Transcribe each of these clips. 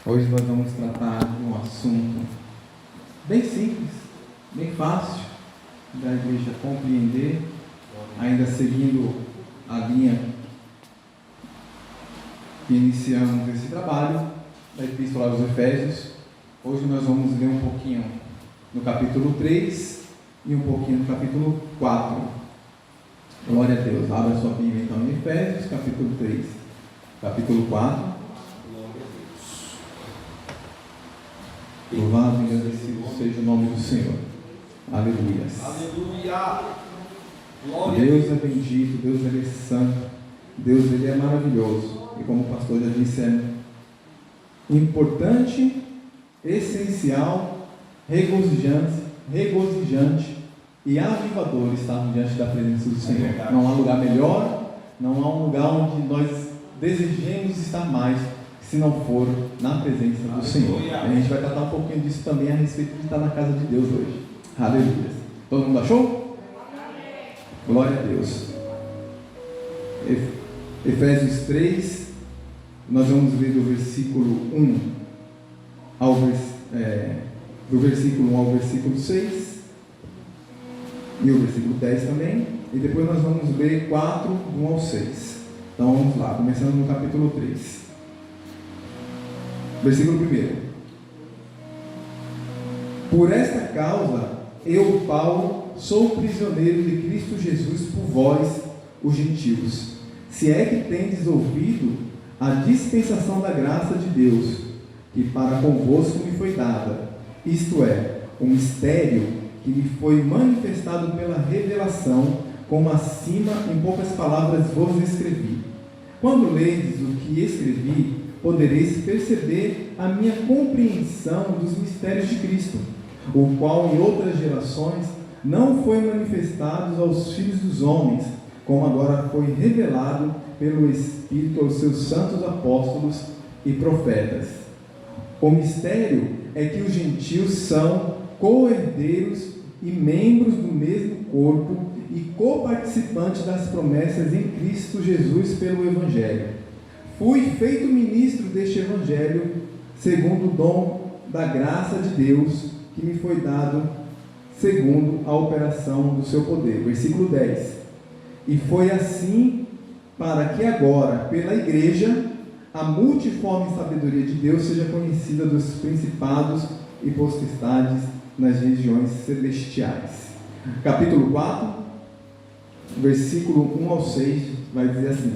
Hoje nós vamos tratar de um assunto bem simples, bem fácil da igreja compreender, ainda seguindo a linha que iniciamos esse trabalho da Epístola aos Efésios. Hoje nós vamos ler um pouquinho no capítulo 3 e um pouquinho no capítulo 4. Glória a Deus. Abra sua Bíblia então em Efésios, capítulo 3, capítulo 4. Louvado e agradecido seja o nome do Senhor. Aleluia. Aleluia. Deus é bendito, Deus ele é santo, Deus ele é maravilhoso. E como o pastor já disse, é importante, essencial, regozijante e avivador estar diante da presença do Senhor. Não há lugar melhor, não há um lugar onde nós desejemos estar mais, se não for na presença do Senhor. A gente vai tratar um pouquinho disso também a respeito de estar na casa de Deus hoje. Aleluia. Todo mundo achou? Glória a Deus. Efésios 3, nós vamos ler do versículo 1 do versículo 1 ao versículo 6 e o versículo 10 também, e depois nós vamos ler 4, do 1 ao 6. Então vamos lá, começando no capítulo 3. Versículo 1. Por esta causa, eu, Paulo, sou prisioneiro de Cristo Jesus por vós, os gentios, se é que tendes ouvido a dispensação da graça de Deus, que para convosco me foi dada, isto é, o mistério que me foi manifestado pela revelação, como acima em poucas palavras vos escrevi. Quando ledes o que escrevi, podereis perceber a minha compreensão dos mistérios de Cristo, o qual em outras gerações não foi manifestado aos filhos dos homens, como agora foi revelado pelo Espírito aos seus santos apóstolos e profetas. O mistério é que os gentios são co-herdeiros e membros do mesmo corpo e coparticipantes das promessas em Cristo Jesus pelo Evangelho. Fui feito ministro deste Evangelho, segundo o dom da graça de Deus, que me foi dado segundo a operação do seu poder. Versículo 10. E foi assim para que agora, pela igreja, a multiforme sabedoria de Deus seja conhecida dos principados e potestades nas regiões celestiais. Capítulo 4, versículo 1 ao 6, vai dizer assim: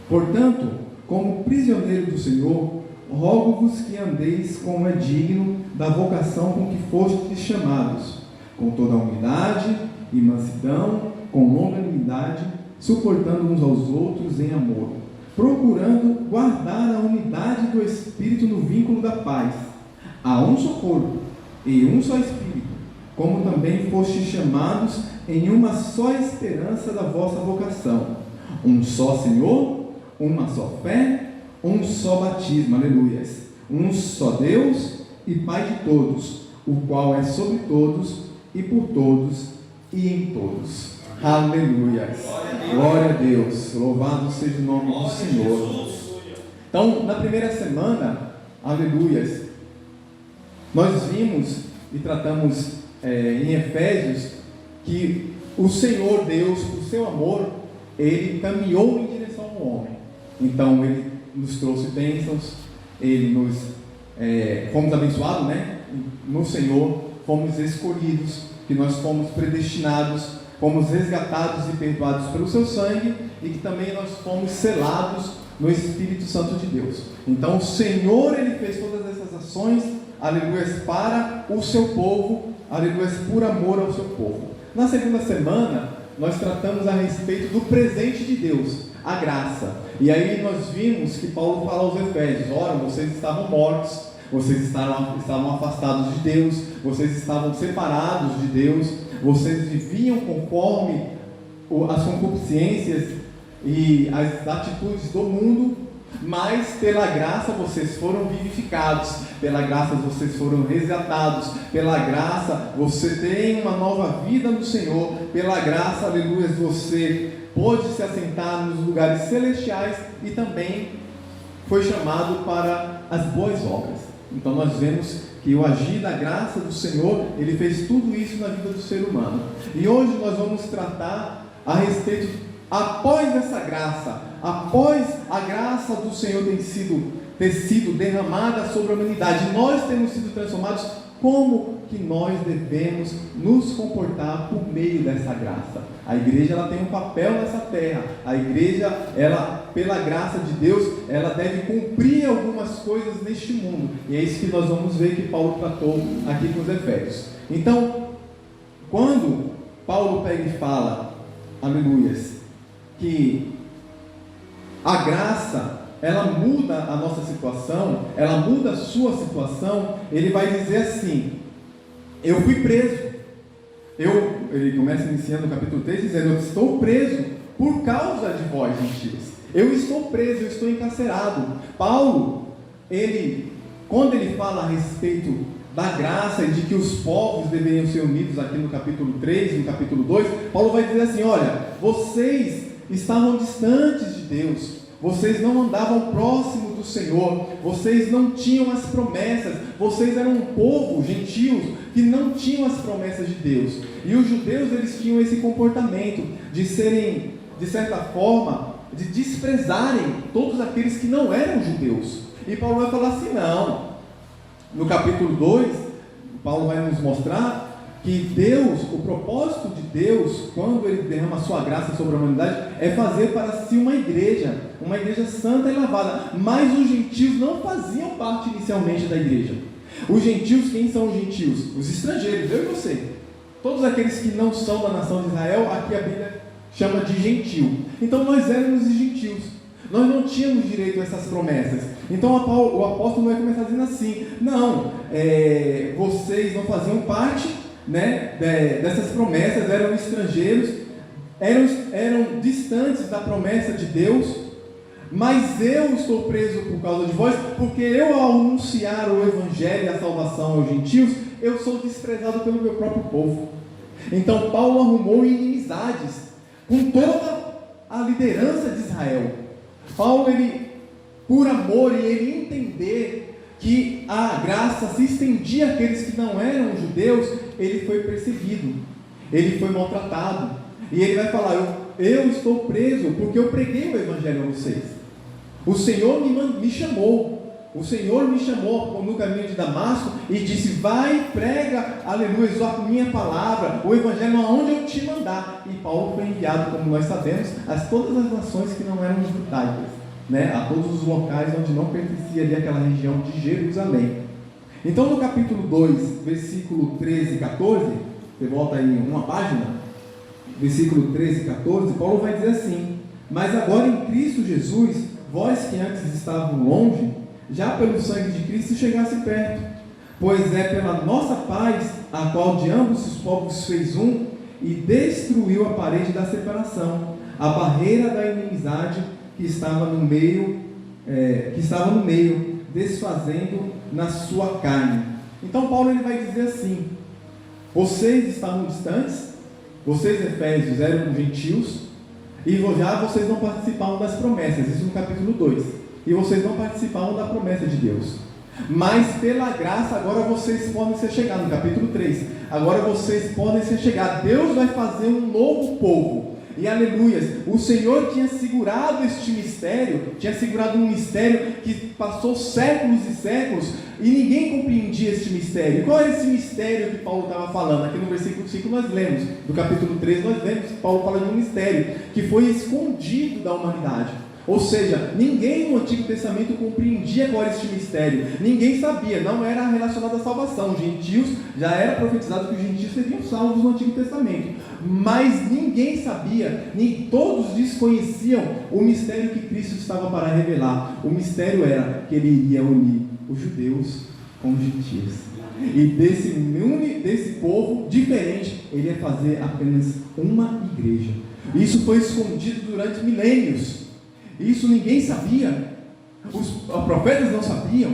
Portanto, como prisioneiro do Senhor, rogo-vos que andeis como é digno da vocação com que fostes chamados, com toda a humildade e mansidão, com longanimidade, suportando uns aos outros em amor, procurando guardar a unidade do Espírito no vínculo da paz. Há um só corpo e um só Espírito, como também fostes chamados em uma só esperança da vossa vocação, um só Senhor, uma só fé, um só batismo, aleluias, um só Deus e Pai de todos, o qual é sobre todos e por todos e em todos. Aleluias. Glória a Deus. Louvado seja o nome do Senhor. Então, na primeira semana, aleluias, nós vimos e tratamos em Efésios que o Senhor Deus, o seu amor, ele caminhou em direção ao homem. Então ele nos trouxe bênçãos, ele nos fomos abençoados, né? No Senhor, fomos escolhidos, que nós fomos predestinados, fomos resgatados e perdoados pelo seu sangue, e que também nós fomos selados no Espírito Santo de Deus. Então o Senhor, ele fez todas essas ações, aleluia, para o seu povo, aleluia, por amor ao seu povo. Na segunda semana, nós tratamos a respeito do presente de Deus, a graça. E aí nós vimos que Paulo fala aos Efésios: ora, vocês estavam mortos, vocês estavam afastados de Deus, vocês estavam separados de Deus, vocês viviam conforme as concupiscências e as atitudes do mundo, mas pela graça vocês foram vivificados, pela graça vocês foram resgatados, pela graça você tem uma nova vida no Senhor, pela graça, aleluia, você pôde se assentar nos lugares celestiais e também foi chamado para as boas obras. Então nós vemos que o agir da graça do Senhor, Ele fez tudo isso na vida do ser humano. E hoje nós vamos tratar a respeito, após essa graça, após a graça do Senhor ter sido derramada sobre a humanidade, nós temos sido transformados. Como que nós devemos nos comportar por meio dessa graça? A igreja, ela tem um papel nessa terra. A igreja, ela, pela graça de Deus, ela deve cumprir algumas coisas neste mundo. E é isso que nós vamos ver que Paulo tratou aqui com os Efésios. Então, quando Paulo pega e fala, aleluias, que a graça, ela muda a nossa situação, ela muda a sua situação, ele vai dizer assim: eu fui preso. Ele começa iniciando o capítulo 3 dizendo: eu estou preso por causa de vós, gentios. Eu estou preso, eu estou encarcerado. Paulo, quando ele fala a respeito da graça e de que os povos deveriam ser unidos aqui no capítulo 3, no capítulo 2, Paulo vai dizer assim: olha, vocês estavam distantes de Deus, vocês não andavam próximo do Senhor, vocês não tinham as promessas, vocês eram um povo, gentios, que não tinham as promessas de Deus. E os judeus, eles tinham esse comportamento de serem, de certa forma, de desprezarem todos aqueles que não eram judeus. E Paulo vai falar assim: não. No capítulo 2, Paulo vai nos mostrar que Deus, o propósito de Deus, quando Ele derrama a sua graça sobre a humanidade, é fazer para si uma igreja santa e lavada. Mas os gentios não faziam parte inicialmente da igreja. Os gentios, quem são os gentios? Os estrangeiros, eu e você. Todos aqueles que não são da nação de Israel, aqui a Bíblia chama de gentil. Então nós éramos os gentios. Nós não tínhamos direito a essas promessas. Então o apóstolo vai começar dizendo assim: não, vocês não faziam parte, né, dessas promessas, eram estrangeiros, eram distantes da promessa de Deus, mas eu estou preso por causa de vós, porque eu, ao anunciar o Evangelho e a salvação aos gentios, eu sou desprezado pelo meu próprio povo. Então Paulo arrumou inimizades com toda a liderança de Israel. Paulo, por amor e ele entender que a graça se estendia àqueles que não eram judeus, ele foi perseguido, ele foi maltratado, e ele vai falar: eu estou preso porque eu preguei o Evangelho a vocês. O Senhor me chamou, o Senhor me chamou no caminho de Damasco e disse: vai, prega, aleluia, a minha palavra, o Evangelho aonde eu te mandar. E Paulo foi enviado, como nós sabemos, a todas as nações que não eram judaicas, né? A todos os locais onde não pertencia ali aquela região de Jerusalém. Então no capítulo 2, versículo 13 e 14, você volta aí uma página, versículo 13 e 14, Paulo vai dizer assim: mas agora em Cristo Jesus, vós que antes estavam longe, já pelo sangue de Cristo chegasse perto, pois é pela nossa paz, a qual de ambos os povos fez um, e destruiu a parede da separação, a barreira da inimizade que estava no meio, desfazendo na sua carne. Então Paulo ele vai dizer assim: vocês estavam distantes, vocês Efésios eram gentios, e já vocês não participavam das promessas, isso no capítulo 2, e vocês não participavam da promessa de Deus, mas pela graça agora vocês podem ser chegados, no capítulo 3, agora vocês podem ser chegados, Deus vai fazer um novo povo. E aleluias, o Senhor tinha segurado este mistério, tinha segurado um mistério que passou séculos e séculos, e ninguém compreendia este mistério. E qual é esse mistério que Paulo estava falando? Aqui no versículo 5 nós lemos, no capítulo 3 nós lemos que Paulo fala de um mistério que foi escondido da humanidade. Ou seja, ninguém no Antigo Testamento compreendia qual era este mistério, ninguém sabia, não era relacionado à salvação. Os gentios, já era profetizado que os gentios seriam salvos no Antigo Testamento, mas ninguém sabia, nem todos desconheciam o mistério que Cristo estava para revelar. O mistério era que ele iria unir os judeus com os gentios, e desse povo diferente, ele ia fazer apenas uma igreja. Isso foi escondido durante milênios. Isso ninguém sabia, os profetas não sabiam,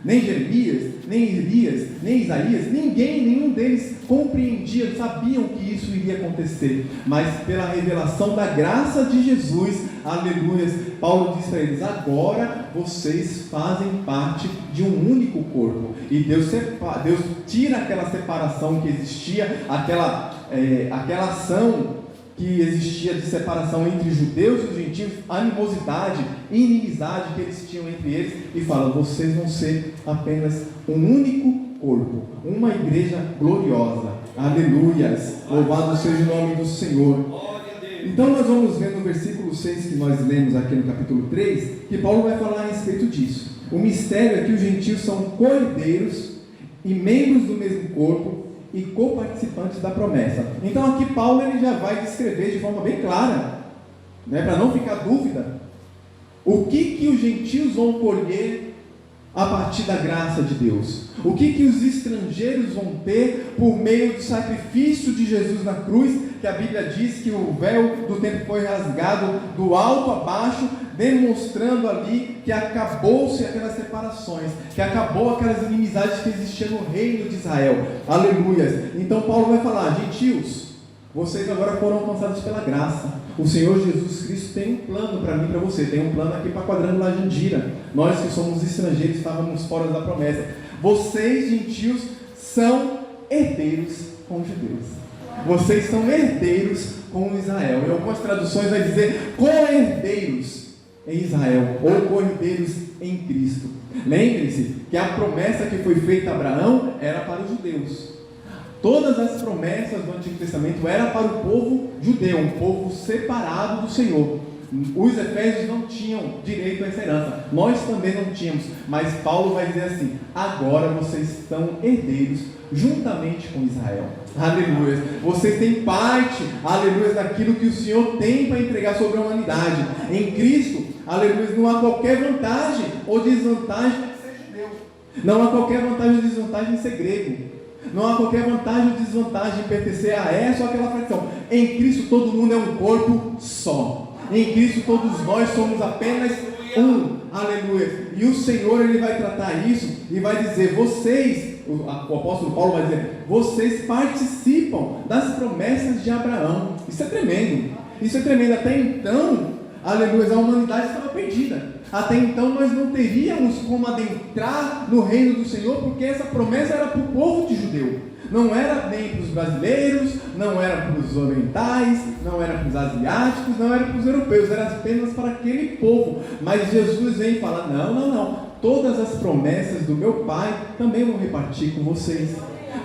nem Jeremias, nem Elias, nem Isaías, nenhum deles compreendia, sabiam que isso iria acontecer, mas pela revelação da graça de Jesus, aleluias, Paulo diz para eles: agora vocês fazem parte de um único corpo, e Deus tira aquela separação que existia, aquela ação que existia de separação entre os judeus e os gentios, animosidade, inimizade que eles tinham entre eles, e fala: vocês vão ser apenas um único corpo, uma igreja gloriosa, aleluias, louvado seja o nome do Senhor. Então nós vamos ver no versículo 6 que nós lemos aqui no capítulo 3, que Paulo vai falar a respeito disso. O mistério é que os gentios são co-herdeiros e membros do mesmo corpo e coparticipantes da promessa. Então aqui Paulo ele já vai descrever de forma bem clara, né, para não ficar dúvida, o que os gentios vão colher a partir da graça de Deus, o que os estrangeiros vão ter por meio do sacrifício de Jesus na cruz, que a Bíblia diz que o véu do templo foi rasgado do alto a baixo, demonstrando ali que acabou-se aquelas separações, que acabou aquelas inimizades que existiam no reino de Israel, aleluias. Então Paulo vai falar: gentios, vocês agora foram alcançados pela graça. O Senhor Jesus Cristo tem um plano para mim e para você. Tem um plano aqui para Quadrangular Jandira. Nós que somos estrangeiros, estávamos fora da promessa. Vocês, gentios, são herdeiros com os judeus. Vocês são herdeiros com Israel. Em algumas traduções vai dizer co-herdeiros em Israel, ou co-herdeiros em Cristo. Lembre-se que a promessa que foi feita a Abraão era para os judeus. Todas as promessas do Antigo Testamento eram para o povo judeu, um povo separado do Senhor. Os efésios não tinham direito a essa herança, nós também não tínhamos, mas Paulo vai dizer assim: agora vocês são herdeiros juntamente com Israel, aleluia. Vocês têm parte, aleluia, daquilo que o Senhor tem para entregar sobre a humanidade. Em Cristo, aleluia, não há qualquer vantagem ou desvantagem de ser judeu, não há qualquer vantagem ou desvantagem de ser grego, não há qualquer vantagem ou desvantagem de pertencer a essa ou aquela facção. Em Cristo todo mundo é um corpo só. Em Cristo todos nós somos apenas um, aleluia. E o Senhor ele vai tratar isso e vai dizer: vocês, o apóstolo Paulo vai dizer, vocês participam das promessas de Abraão. Isso é tremendo, isso é tremendo. Até então, aleluia, a humanidade estava perdida. Até então nós não teríamos como adentrar no reino do Senhor, porque essa promessa era para o povo de judeu. Não era nem para os brasileiros, não era para os orientais, não era para os asiáticos, não era para os europeus, era apenas para aquele povo. Mas Jesus vem e fala: não, todas as promessas do meu Pai também vou repartir com vocês.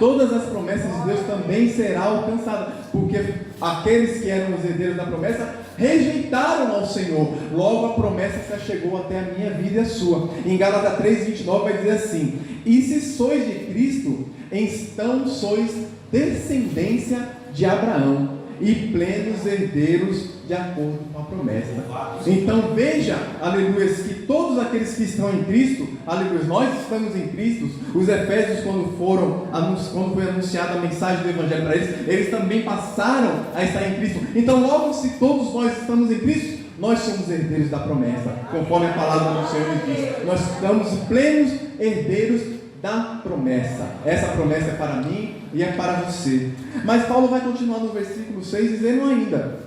Todas as promessas de Deus também serão alcançadas, porque aqueles que eram os herdeiros da promessa rejeitaram ao Senhor, logo a promessa se achegou até a minha vida e a sua. Em Gálatas 3:29 vai dizer assim: e se sois de Cristo, então sois descendência de Abraão e plenos herdeiros de acordo com a promessa. Então veja, aleluia, que todos aqueles que estão em Cristo, aleluia, nós estamos em Cristo. Os Efésios, quando foi anunciada a mensagem do Evangelho para eles, eles também passaram a estar em Cristo. Então logo, se todos nós estamos em Cristo, nós somos herdeiros da promessa, conforme a palavra do Senhor diz. Nós estamos plenos herdeiros da promessa. Essa promessa é para mim e é para você. Mas Paulo vai continuar no versículo 6 dizendo ainda: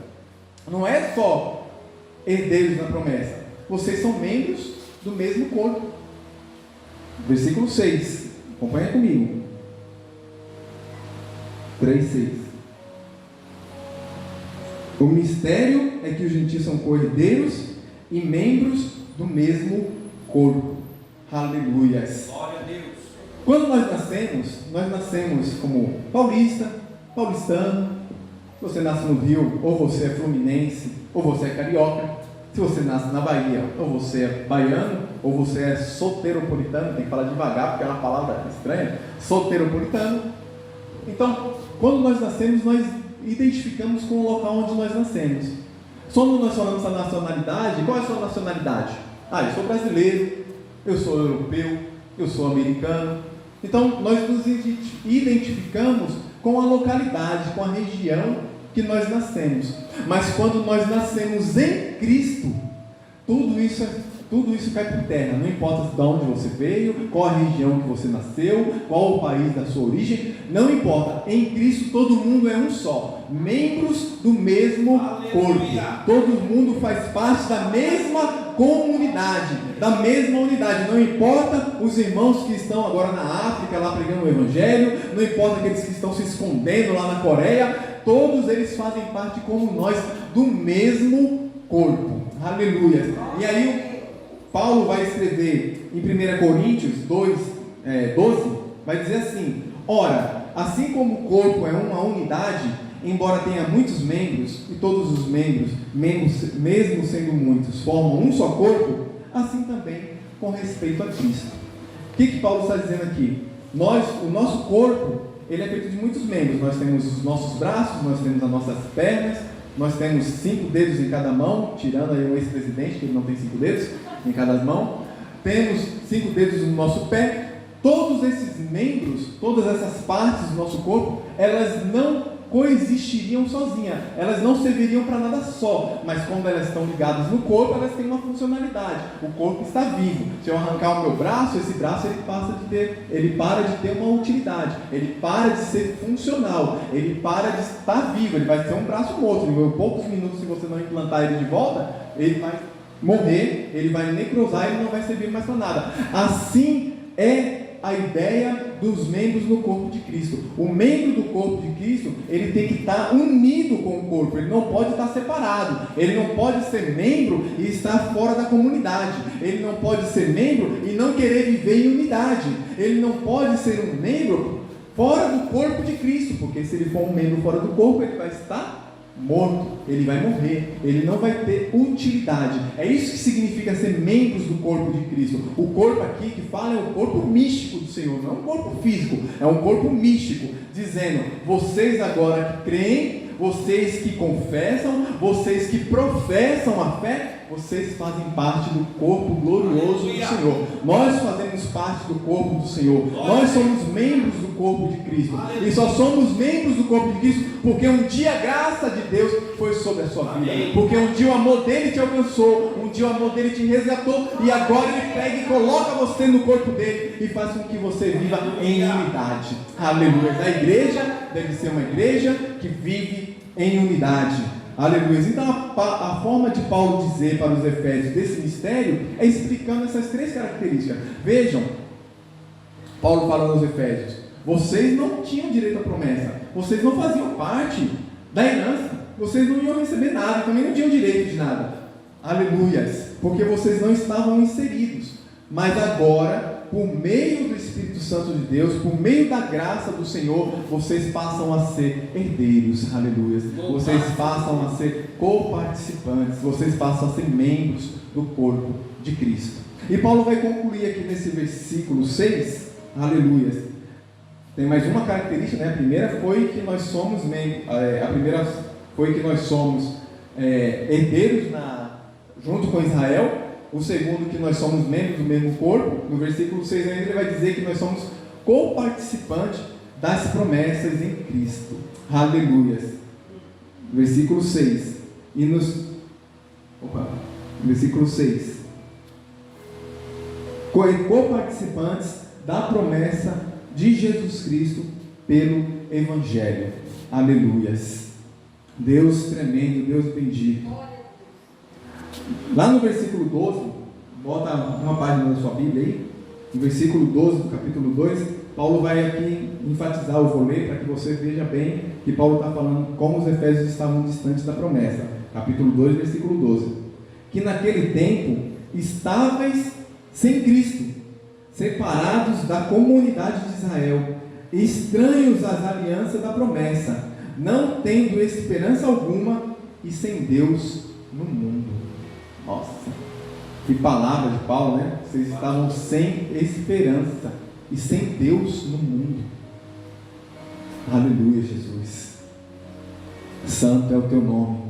não é só herdeiros da promessa, vocês são membros do mesmo corpo. Versículo 6, acompanha comigo. 3:6. O mistério é que os gentios são co-herdeiros e membros do mesmo corpo. Aleluias. Glória a Deus. Quando nós nascemos como paulistano. Se você nasce no Rio, ou você é fluminense, ou você é carioca. Se você nasce na Bahia, ou você é baiano, ou você é soteropolitano. Tem que falar devagar, porque é uma palavra estranha. Soteropolitano. Então, quando nós nascemos, nós identificamos com o local onde nós nascemos. Quando nós falamos a nacionalidade, qual é a sua nacionalidade? Eu sou brasileiro, eu sou europeu, eu sou americano. Então nós nos identificamos com a localidade, com a região que nós nascemos. Mas quando nós nascemos em Cristo, tudo isso tudo isso cai por terra. Não importa de onde você veio, qual a região que você nasceu, qual o país da sua origem, não importa. Em Cristo todo mundo é um só, membros do mesmo corpo. Todo mundo faz parte da mesma comunidade, da mesma unidade. Não importa os irmãos que estão agora na África, lá pregando o Evangelho, não importa aqueles que estão se escondendo lá na Coreia, todos eles fazem parte como nós do mesmo corpo. Aleluia. E aí Paulo vai escrever em 1 Coríntios 12, vai dizer assim: ora, assim como o corpo é uma unidade, embora tenha muitos membros, e todos os membros, mesmo sendo muitos, formam um só corpo, assim também com respeito a Cristo. O que Paulo está dizendo aqui? O nosso corpo, ele é feito de muitos membros. Nós temos os nossos braços, nós temos as nossas pernas, nós temos 5 dedos em cada mão, tirando aí o ex-presidente, que ele não tem 5 dedos em cada mão. Temos 5 dedos no nosso pé. Todos esses membros, todas essas partes do nosso corpo, elas não coexistiriam sozinhas, elas não serviriam para nada só, mas quando elas estão ligadas no corpo, elas têm uma funcionalidade. O corpo está vivo. Se eu arrancar o meu braço, esse braço ele para de ter uma utilidade, ele para de ser funcional, ele para de estar vivo, ele vai ser um braço morto. Em poucos minutos, se você não implantar ele de volta, ele vai morrer, ele vai necrosar, ele não vai servir mais para nada. Assim é a ideia dos membros no corpo de Cristo. O membro do corpo de Cristo, ele tem que estar unido com o corpo, ele não pode estar separado, ele não pode ser membro e estar fora da comunidade, ele não pode ser membro e não querer viver em unidade, ele não pode ser um membro fora do corpo de Cristo, porque se ele for um membro fora do corpo, ele vai estar morto, ele vai morrer, ele não vai ter utilidade. É isso que significa ser membros do corpo de Cristo. O corpo aqui que fala é o corpo místico do Senhor, não é um corpo físico, é um corpo místico, dizendo: vocês agora que creem, vocês que confessam, vocês que professam a fé, vocês fazem parte do corpo glorioso do Senhor. Nós fazemos parte do corpo do Senhor. Nós somos membros do corpo de Cristo. E só somos membros do corpo de Cristo porque um dia a graça de Deus foi sobre a sua vida. Porque um dia o amor dele te alcançou, um dia o amor dele te resgatou, e agora ele pega e coloca você no corpo dele e faz com que você viva em unidade. Aleluia. A igreja deve ser uma igreja que vive em unidade. Aleluia. Então a forma de Paulo dizer para os Efésios desse mistério é explicando essas 3 características. Vejam, Paulo fala aos Efésios: vocês não tinham direito à promessa, vocês não faziam parte da herança, vocês não iam receber nada, também não tinham direito de nada. Aleluias, porque vocês não estavam inseridos. Mas agora, por meio do Espírito Santo de Deus, por meio da graça do Senhor, vocês passam a ser herdeiros, aleluia. Vocês passam a ser coparticipantes, vocês passam a ser membros do corpo de Cristo. E Paulo vai concluir aqui nesse versículo 6, aleluia. Tem mais uma característica, né? A primeira foi que nós somos herdeiros junto com Israel. O segundo, que nós somos membros do mesmo corpo. No versículo 6 ainda ele vai dizer que nós somos coparticipantes das promessas em Cristo. Aleluia. Versículo 6. Versículo 6. Coparticipantes da promessa de Jesus Cristo pelo Evangelho. Aleluias. Deus tremendo, Deus bendito. Lá no versículo 12, bota uma página da sua Bíblia aí, no versículo 12 do capítulo 2, Paulo vai aqui enfatizar, eu vou ler para que você veja bem que Paulo está falando como os Efésios estavam distantes da promessa. Capítulo 2, versículo 12. Que naquele tempo estáveis sem Cristo, separados da comunidade de Israel, estranhos às alianças da promessa, não tendo esperança alguma e sem Deus no mundo. Nossa, que palavra de Paulo, né? Vocês estavam sem esperança e sem Deus no mundo. Aleluia, Jesus. Santo é o teu nome.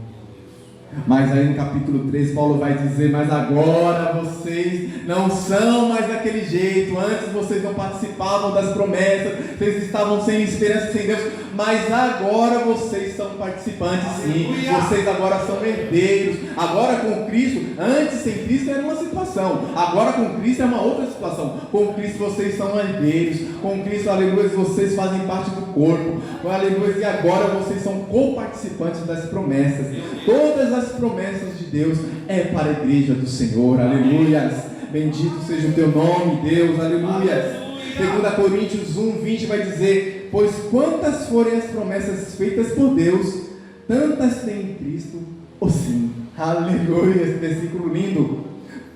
Mas aí no capítulo 3 Paulo vai dizer: mas agora vocês não são mais daquele jeito. Antes vocês não participavam das promessas, vocês estavam sem esperança, sem Deus. mas agora vocês são participantes sim, vocês agora são herdeiros, agora com Cristo, antes sem Cristo era uma situação, agora com Cristo é uma outra situação, com Cristo vocês são herdeiros, com Cristo, aleluia, vocês fazem parte do corpo, aleluia, e agora vocês são co-participantes das promessas, todas as promessas de Deus é para a igreja do Senhor, aleluia, bendito seja o teu nome, Deus, aleluia. 2 Coríntios 1:20 vai dizer: pois quantas forem as promessas feitas por Deus, tantas tem em Cristo o sim. Aleluia, esse versículo lindo.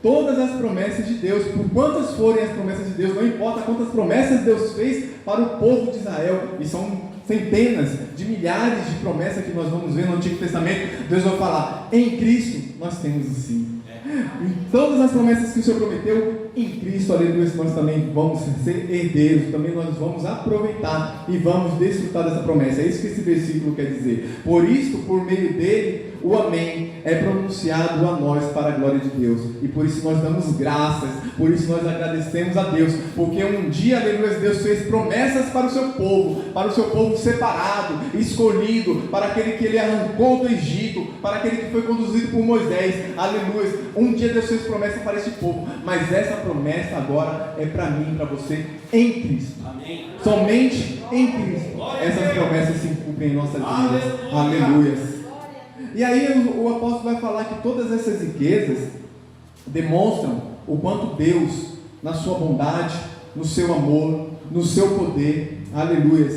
Todas as promessas de Deus, por quantas forem as promessas de Deus, não importa quantas promessas Deus fez para o povo de Israel, e são centenas de milhares de promessas que nós vamos ver no Antigo Testamento. Deus vai falar: em Cristo nós temos o sim. E todas as promessas que o Senhor prometeu em Cristo, aleluia, nós também vamos ser herdeiros, também nós vamos aproveitar e vamos desfrutar dessa promessa. É isso que esse versículo quer dizer. Por isso, por meio dele, o amém é pronunciado a nós para a glória de Deus, e por isso nós damos graças, por isso nós agradecemos a Deus, porque um dia, aleluia, Deus fez promessas para o seu povo separado, escolhido, para aquele que ele arrancou do Egito, para aquele que foi conduzido por Moisés, aleluia. Um dia Deus fez promessa para esse povo, mas essa promessa agora é para mim e para você em Cristo. Amém. Somente em Cristo essas promessas se cumprem em nossas vidas. Aleluia. E aí o apóstolo vai falar que todas essas riquezas demonstram o quanto Deus, na sua bondade, no seu amor, no seu poder, aleluia,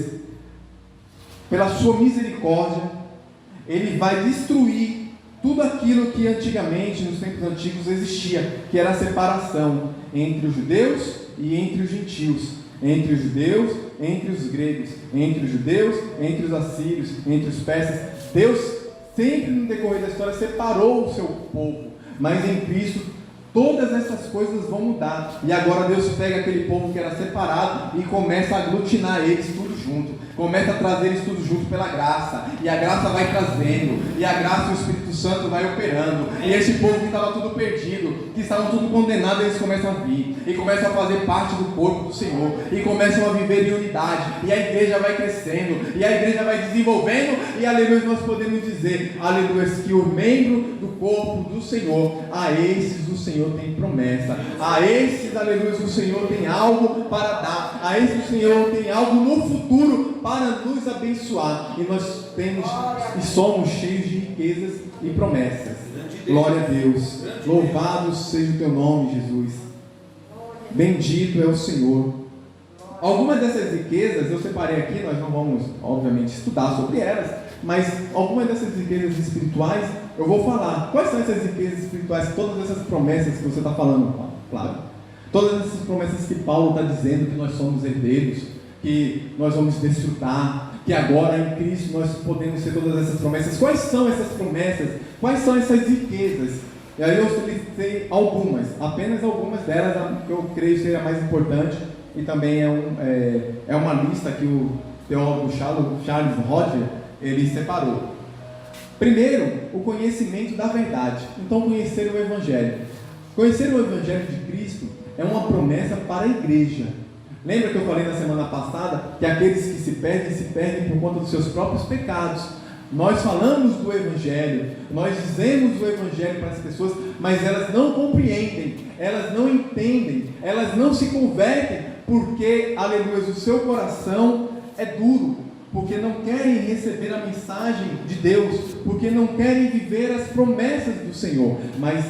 pela sua misericórdia, ele vai destruir tudo aquilo que antigamente, nos tempos antigos, existia, que era a separação entre os judeus e entre os gentios, entre os judeus, entre os gregos, entre os judeus, entre os assírios, entre os persas. Deus sempre no decorrer da história separou o seu povo, mas em Cristo todas essas coisas vão mudar, e agora Deus pega aquele povo que era separado e começa a aglutinar eles tudo junto, começa a trazer eles tudo junto pela graça, e a graça vai trazendo, e a graça e o Espírito Santo vai operando, e esse povo que estava tudo perdido, que estavam tudo condenados, eles começam a vir, e começam a fazer parte do corpo do Senhor, e começam a viver em unidade, e a igreja vai crescendo, e a igreja vai desenvolvendo, e aleluia, nós podemos dizer, aleluia, que o membro do corpo do Senhor, a esses o Senhor tem promessa, a esses, aleluia, o Senhor tem algo para dar, a esses o Senhor tem algo no futuro para nos abençoar, e nós temos e somos cheios de riquezas e promessas. Glória a Deus, louvado seja o teu nome, Jesus, bendito é o Senhor. Algumas dessas riquezas eu separei aqui, nós não vamos obviamente estudar sobre elas, mas algumas dessas riquezas espirituais eu vou falar. Quais são essas riquezas espirituais? Todas essas promessas que você está falando, Flávio, todas essas promessas que Paulo está dizendo que nós somos herdeiros, que nós vamos desfrutar, que agora em Cristo nós podemos ter todas essas promessas. Quais são essas promessas? Quais são essas riquezas? E aí eu solicitei algumas, apenas algumas delas, que eu creio ser a mais importante, e também é uma lista que o teólogo Charles Roger ele separou. Primeiro, o conhecimento da verdade. Então, conhecer o Evangelho. Conhecer o Evangelho de Cristo é uma promessa para a igreja. Lembra que eu falei na semana passada que aqueles que se perdem por conta dos seus próprios pecados. Nós falamos do Evangelho, nós dizemos o Evangelho para as pessoas, mas elas não compreendem, elas não entendem, elas não se convertem, porque, aleluia, o seu coração é duro, porque não querem receber a mensagem de Deus, porque não querem viver as promessas do Senhor. Mas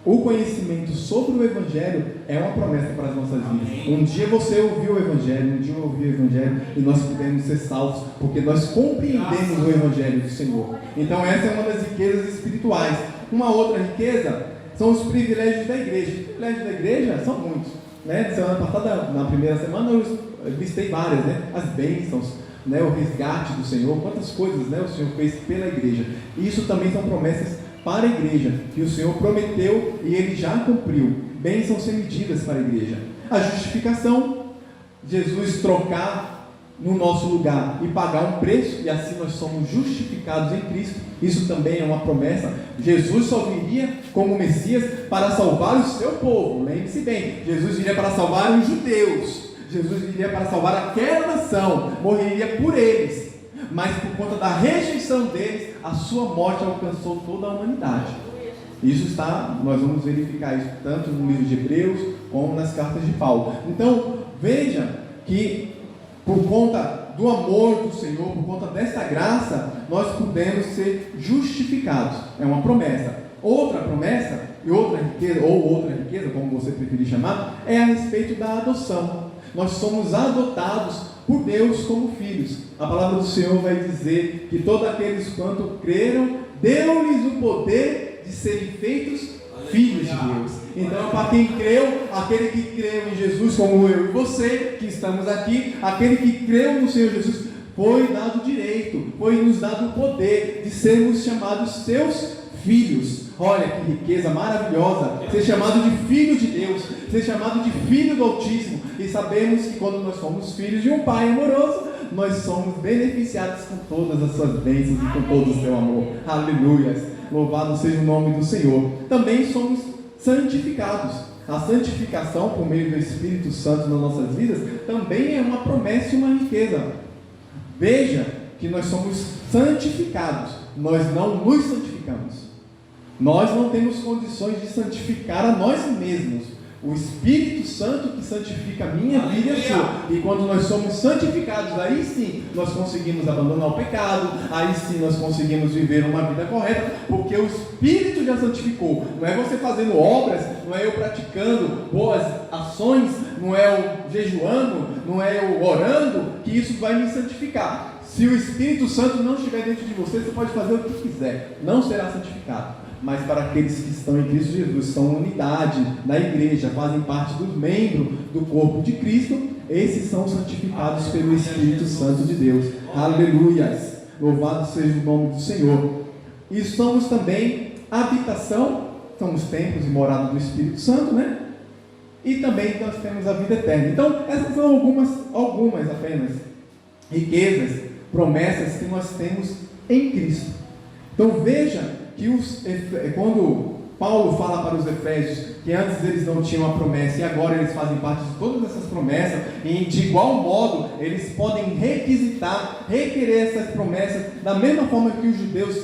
o conhecimento sobre o Evangelho é uma promessa para as nossas vidas. Um dia você ouviu o Evangelho, um dia eu ouvi o Evangelho, e nós podemos ser salvos, porque nós compreendemos o Evangelho do Senhor. Então essa é uma das riquezas espirituais. Uma outra riqueza são os privilégios da igreja. Os privilégios da igreja são muitos, né? Semana passada, na primeira semana, eu listei várias, né? As bênçãos, né? O resgate do Senhor, quantas coisas, né, o Senhor fez pela igreja. E isso também são promessas para a igreja, que o Senhor prometeu e Ele já cumpriu. Bênçãos sem medidas para a igreja. A justificação, Jesus trocar no nosso lugar e pagar um preço, e assim nós somos justificados em Cristo. Isso também é uma promessa. Jesus só viria como Messias para salvar o seu povo. Lembre-se bem, Jesus viria para salvar os judeus. Jesus viria para salvar aquela nação, morreria por eles. mas por conta da rejeição deles, a sua morte alcançou toda a humanidade. Nós vamos verificar isso tanto no livro de Hebreus como nas cartas de Paulo. Então, veja que por conta do amor do Senhor, por conta desta graça, nós podemos ser justificados. É uma promessa. Outra promessa, e outra riqueza, como você preferir chamar, é a respeito da adoção. Nós somos adotados por Deus como filhos. A palavra do Senhor vai dizer que todos aqueles quanto creram, deu-lhes o poder de serem feitos filhos de Deus. Então, para quem creu, aquele que creu em Jesus, como eu e você, que estamos aqui, aquele que creu no Senhor Jesus, foi dado o direito, foi nos dado o poder de sermos chamados seus filhos. Olha que riqueza maravilhosa, ser chamado de filho de Deus, ser chamado de filho do Altíssimo. E sabemos que quando nós somos filhos de um Pai amoroso, nós somos beneficiados com todas as suas bênçãos e com todo o seu amor. Aleluias, louvado seja o nome do Senhor. Também somos santificados. A santificação por meio do Espírito Santo nas nossas vidas também é uma promessa e uma riqueza. Veja que nós somos santificados, nós não nos santificamos. Nós não temos condições de santificar a nós mesmos. O Espírito Santo que santifica a minha vida e a sua. E quando nós somos santificados, aí sim nós conseguimos abandonar o pecado, aí sim nós conseguimos viver uma vida correta, porque o Espírito já santificou. Não é você fazendo obras, não é eu praticando boas ações, não é eu jejuando, não é eu orando, que isso vai me santificar. Se o Espírito Santo não estiver dentro de você, você pode fazer o que quiser, não será santificado. Mas para aqueles que estão em Cristo Jesus, são unidade da igreja, fazem parte dos membros do corpo de Cristo, esses são santificados pelo Espírito Santo de Deus. Aleluias! Louvado seja o nome do Senhor. E somos também habitação, somos templos e morada do Espírito Santo, né? E também nós temos a vida eterna. Então, essas são algumas apenas riquezas, promessas que nós temos em Cristo. Então veja que quando Paulo fala para os Efésios que antes eles não tinham a promessa e agora eles fazem parte de todas essas promessas, e de igual modo eles podem requerer essas promessas da mesma forma que os judeus,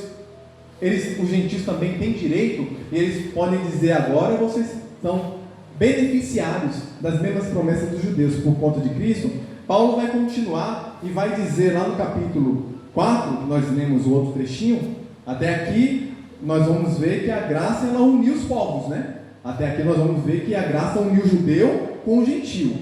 os gentios também têm direito, e eles podem dizer: agora vocês são beneficiários das mesmas promessas dos judeus por conta de Cristo. Paulo vai continuar e vai dizer lá no capítulo 4, que nós lemos o outro trechinho, até aqui nós vamos ver que a graça ela uniu os povos, né? Até aqui nós vamos ver que a graça uniu o judeu com o gentio.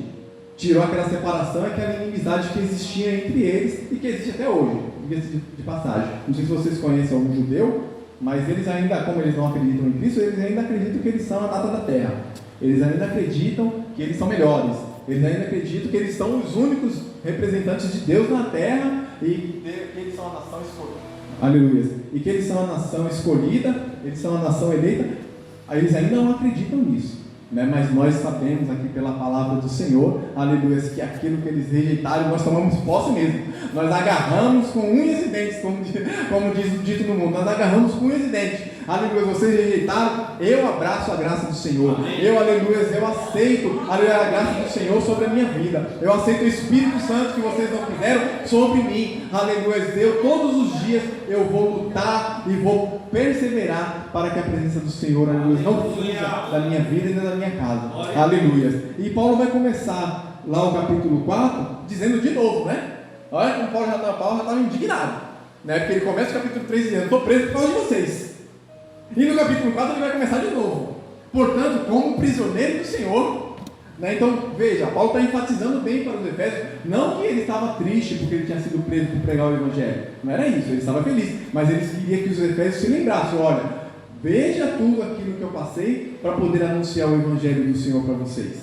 Tirou aquela separação, aquela inimizade que existia entre eles e que existe até hoje, de passagem. Não sei se vocês conhecem algum judeu, mas eles ainda, como eles não acreditam em Cristo, eles ainda acreditam que eles são a nata da terra. Eles ainda acreditam que eles são melhores. Eles ainda acreditam que eles são os únicos representantes de Deus na terra e que eles são a nação escolhida. Aleluia. E que eles são a nação escolhida, eles são a nação eleita. Eles ainda não acreditam nisso, né? Mas nós sabemos aqui pela palavra do Senhor, aleluia, que aquilo que eles rejeitaram, nós tomamos posse mesmo. Nós agarramos com unhas e dentes, como diz o dito no mundo, nós agarramos com unhas e dentes. Aleluia, vocês rejeitaram, eu abraço a graça do Senhor. Eu, aleluia, eu aceito, aleluia, a graça do Senhor sobre a minha vida. Eu aceito o Espírito Santo que vocês não quiseram sobre mim. Aleluia, eu todos os dias eu vou lutar e vou perseverar para que a presença do Senhor, aleluia, não fuja da minha vida e da minha casa. Aleluia. E Paulo vai começar lá o capítulo 4 dizendo de novo, né? Olha como Paulo já estava indignado, né? Porque ele começa o capítulo 3 dizendo: estou preso por causa de vocês. E no capítulo 4 ele vai começar de novo. Portanto, como prisioneiro do Senhor, né? Então, veja, Paulo está enfatizando bem para os Efésios, não que ele estava triste porque ele tinha sido preso por pregar o Evangelho. Não era isso, ele estava feliz. Mas ele queria que os Efésios se lembrassem: olha, veja tudo aquilo que eu passei para poder anunciar o Evangelho do Senhor para vocês.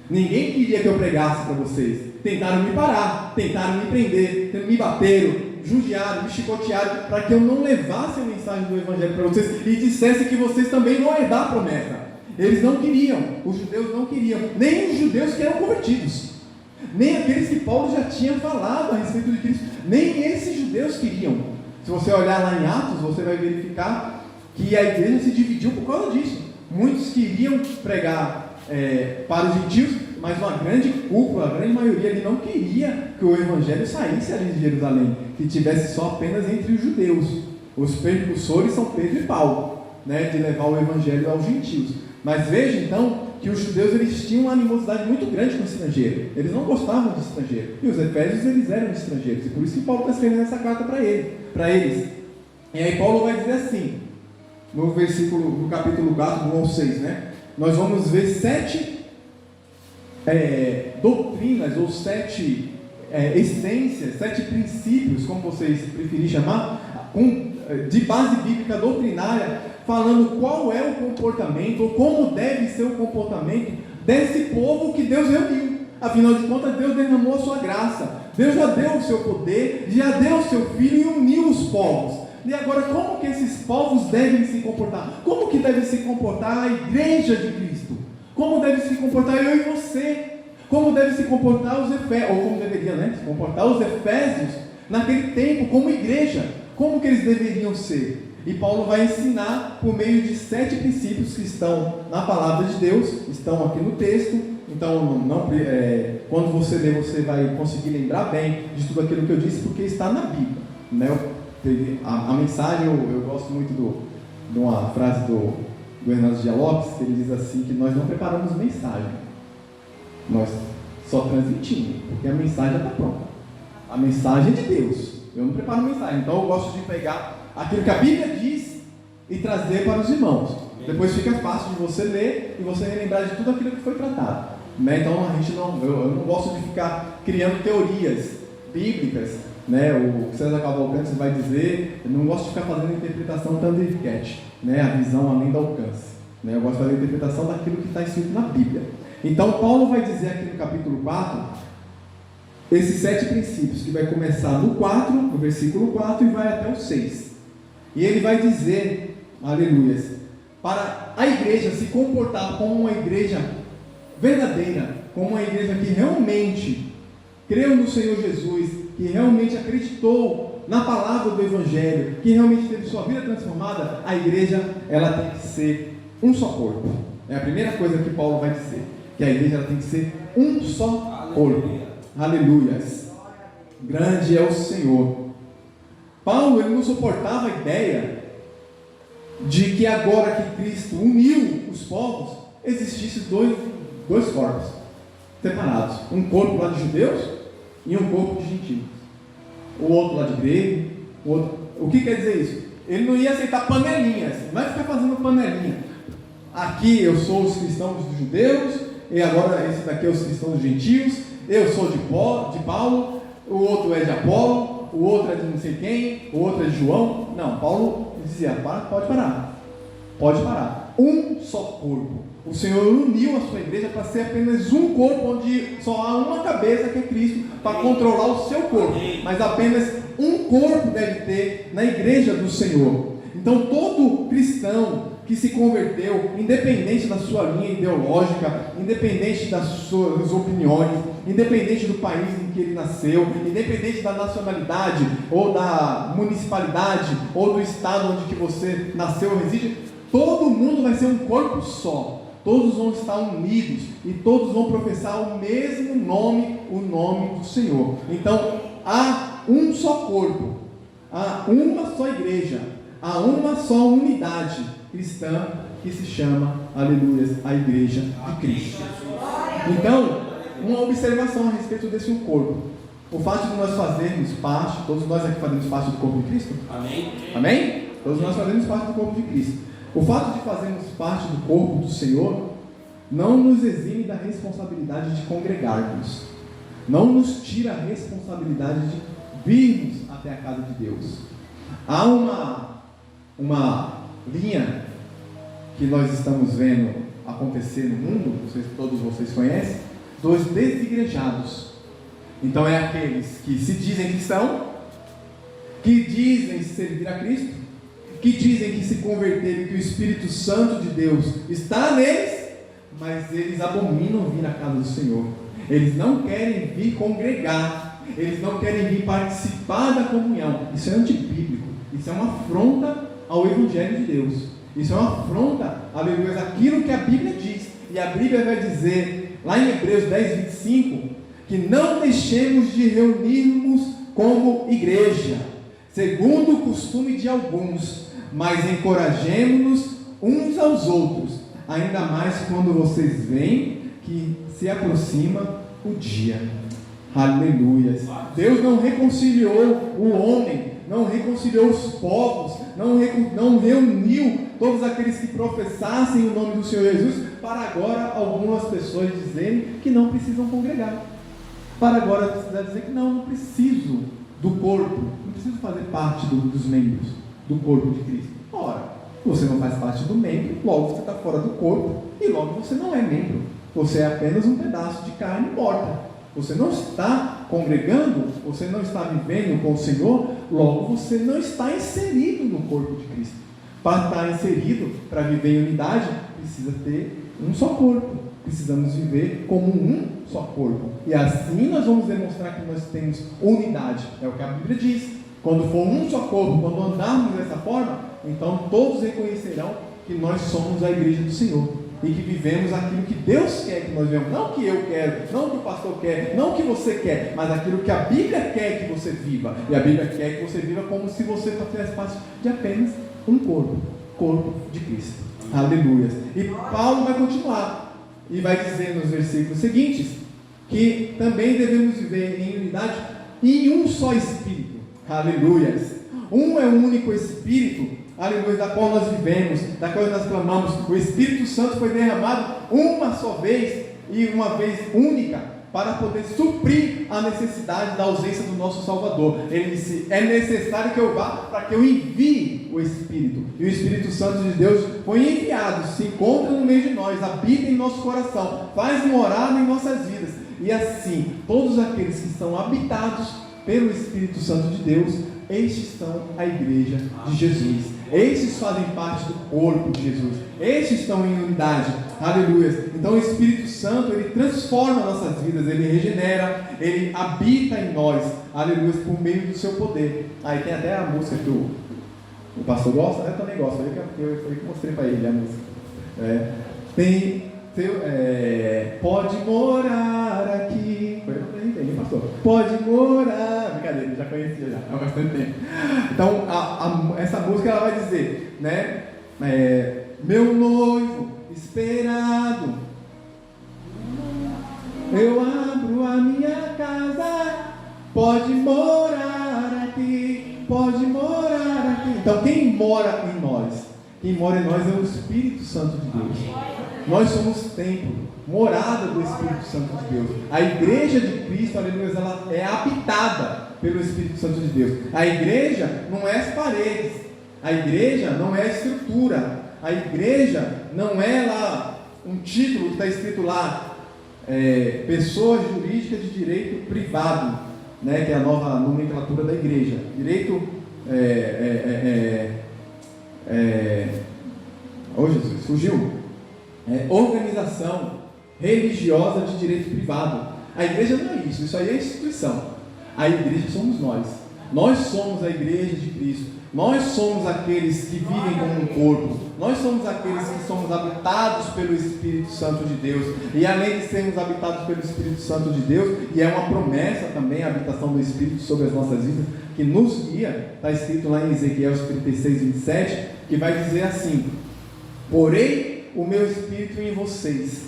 Ninguém queria que eu pregasse para vocês. Tentaram me parar, tentaram me prender, me bateram, judiaram, me chicotearam, para que eu não levasse a mensagem do Evangelho para vocês e dissesse que vocês também não herdar a promessa. Eles não queriam, os judeus não queriam, nem os judeus que eram convertidos, nem aqueles que Paulo já tinha falado a respeito de Cristo, nem esses judeus queriam. Se você olhar lá em Atos, você vai verificar que a igreja se dividiu por causa disso. muitos queriam pregar para os gentios, mas uma grande cúpula, a grande maioria ali não queria que o evangelho saísse ali de Jerusalém, que tivesse só apenas entre os judeus. Os precursores são Pedro e Paulo, né, de levar o evangelho aos gentios. Mas veja então que os judeus eles tinham uma animosidade muito grande com o estrangeiro. Eles não gostavam de estrangeiro. E os efésios eles eram estrangeiros. E por isso que Paulo está escrevendo essa carta para eles. E aí Paulo vai dizer assim, no capítulo 4, do 1 ao 6, né? Nós vamos ver 7 doutrinas ou 7 essências, 7 princípios, como vocês preferirem chamar, de base bíblica doutrinária, falando qual é o comportamento, ou como deve ser o comportamento desse povo que Deus reuniu. Afinal de contas, Deus derramou a sua graça, Deus já deu o seu poder, já deu o seu Filho e uniu os povos. E agora, como que esses povos devem se comportar? Como que deve se comportar a igreja de Cristo? Como deve se comportar eu e você? Como deve se comportar os efésios, ou como deveria, né, se comportar os efésios naquele tempo como igreja? Como que eles deveriam ser? E Paulo vai ensinar por meio de 7 princípios que estão na palavra de Deus, estão aqui no texto. Então, quando você ler, você vai conseguir lembrar bem de tudo aquilo que eu disse, porque está na Bíblia, né? A mensagem, eu gosto muito de uma frase do Hernando Dias Lopes, que ele diz assim, que nós não preparamos mensagem, nós só transmitimos, porque a mensagem já está pronta. A mensagem é de Deus, eu não preparo mensagem, então eu gosto de pegar aquilo que a Bíblia diz e trazer para os irmãos. Depois fica fácil de você ler e você relembrar de tudo aquilo que foi tratado, né? Então eu não gosto de ficar criando teorias bíblicas, né? O César Cavalcante vai dizer, eu não gosto de ficar fazendo interpretação Thundercat, né? A visão além do alcance, né? Eu gosto de fazer a interpretação daquilo que está escrito na Bíblia. Então Paulo vai dizer aqui no capítulo 4 esses 7 princípios, que vai começar no versículo 4 e vai até o 6. E ele vai dizer, aleluias, para a igreja se comportar como uma igreja verdadeira, como uma igreja que realmente creu no Senhor Jesus, que realmente acreditou na palavra do Evangelho, que realmente teve sua vida transformada. A igreja, ela tem que ser um só corpo. É a primeira coisa que Paulo vai dizer, que a igreja ela tem que ser um só corpo. Aleluias. Grande é o Senhor. Paulo ele não suportava a ideia de que agora que Cristo uniu os povos, existisse dois corpos separados. Um corpo lá de judeus e um corpo de gentios. O outro lá de grego, o outro. O que quer dizer isso? Ele não ia aceitar panelinhas, não vai ficar fazendo panelinha. Aqui eu sou os cristãos dos judeus, e agora esse daqui é os cristãos dos gentios, eu sou de Paulo, o outro é de Apolo, o outro é de não sei quem, o outro é de João. Não, Paulo dizia, pode parar. Um só corpo. O Senhor uniu a sua igreja para ser apenas um corpo, onde só há uma cabeça que é Cristo, para controlar o seu corpo. Mas apenas um corpo deve ter na igreja do Senhor. Então todo cristão que se converteu, independente da sua linha ideológica, independente das suas opiniões, independente do país em que ele nasceu, independente da nacionalidade, ou da municipalidade, ou do estado onde que você nasceu ou reside, todo mundo vai ser um corpo só. Todos vão estar unidos e todos vão professar o mesmo nome, o nome do Senhor. Então, há um só corpo, há uma só igreja, há uma só unidade cristã que se chama, aleluia, a igreja de Cristo. Então, uma observação a respeito desse um corpo. O fato de nós fazermos parte, todos nós aqui fazemos parte do corpo de Cristo? Amém? Amém? Todos nós fazemos parte do corpo de Cristo. O fato de fazermos parte do corpo do Senhor não nos exime da responsabilidade de congregarmos, não nos tira a responsabilidade de virmos até a casa de Deus. Há uma linha que nós estamos vendo acontecer no mundo, todos vocês conhecem, dos desigrejados. Então é aqueles que se dizem cristãos, que dizem servir a Cristo, que dizem que se converteram e que o Espírito Santo de Deus está neles, mas eles abominam vir à casa do Senhor. Eles não querem vir congregar, eles não querem vir participar da comunhão. Isso é antibíblico, isso é uma afronta ao Evangelho de Deus. Isso é uma afronta, aleluia, aquilo que a Bíblia diz. E a Bíblia vai dizer, lá em Hebreus 10, 25, que não deixemos de reunirmos como igreja, segundo o costume de alguns, mas encorajemo-nos uns aos outros, ainda mais quando vocês veem que se aproxima o dia. Aleluia. Deus não reconciliou o homem, não reconciliou os povos, não reuniu todos aqueles que professassem o nome do Senhor Jesus, para agora algumas pessoas dizerem que não precisam congregar, para agora dizer que não preciso do corpo, não preciso fazer parte dos membros do corpo de Cristo. Ora, você não faz parte do membro, logo você está fora do corpo, e logo você não é membro, você é apenas um pedaço de carne morta. Você não está congregando, você não está vivendo com o Senhor, logo você não está inserido no corpo de Cristo. Para estar inserido, para viver em unidade, precisa ter um só corpo. Precisamos viver como um só corpo. E assim nós vamos demonstrar que nós temos unidade. É o que a Bíblia diz. Quando for um só corpo, quando andarmos dessa forma, então todos reconhecerão que nós somos a igreja do Senhor. E que vivemos aquilo que Deus quer que nós vivamos. Não que eu quero, não que o pastor quer, não que você quer, mas aquilo que a Bíblia quer que você viva. E a Bíblia quer que você viva como se você fizesse parte de apenas um corpo. Corpo de Cristo. Aleluia. E Paulo vai continuar. E vai dizer nos versículos seguintes que também devemos viver em unidade e um só Espírito. Aleluia. Um é um único Espírito, aleluia, da qual nós vivemos, da qual nós clamamos. O Espírito Santo foi derramado uma só vez e uma vez única para poder suprir a necessidade da ausência do nosso Salvador. Ele disse: é necessário que eu vá para que eu envie o Espírito. E o Espírito Santo de Deus foi enviado, se encontra no meio de nós, habita em nosso coração, faz morada em nossas vidas. E assim, todos aqueles que são habitados pelo Espírito Santo de Deus, estes são a igreja de Jesus. Estes fazem parte do corpo de Jesus. Estes estão em unidade. Aleluia. Então o Espírito Santo, ele transforma nossas vidas, ele regenera, ele habita em nós. Aleluia, por meio do seu poder. Aí tem até a música que o pastor gosta, né? Eu também gosto. Eu mostrei para ele a música. Pode morar aqui. Foi eu que entendi, pastor. Pode morar. Brincadeira, já conhecia já há bastante tempo. Então, essa música ela vai dizer, né? Meu noivo esperado, eu abro a minha casa. Pode morar aqui. Pode morar aqui. Então, quem mora em nós? Quem mora em nós é o Espírito Santo de Deus. Nós somos templo, morada do Espírito Santo de Deus. A igreja de Cristo, aleluia, ela é habitada pelo Espírito Santo de Deus. A igreja não é as paredes, a igreja não é a estrutura, a igreja não é lá um título que está escrito lá, pessoa jurídica de direito privado, né, que é a nova nomenclatura da igreja. Direito oh Jesus, fugiu. Organização religiosa de direito privado. A igreja não é isso aí é instituição. A igreja somos nós. Nós somos a igreja de Cristo. Nós somos aqueles que vivem como um corpo. Nós somos aqueles que somos habitados pelo Espírito Santo de Deus. E além de sermos habitados pelo Espírito Santo de Deus, e é uma promessa também a habitação do Espírito sobre as nossas vidas, que nos guia, está escrito lá em Ezequiel 36, 27, que vai dizer assim: porém o meu Espírito em vocês,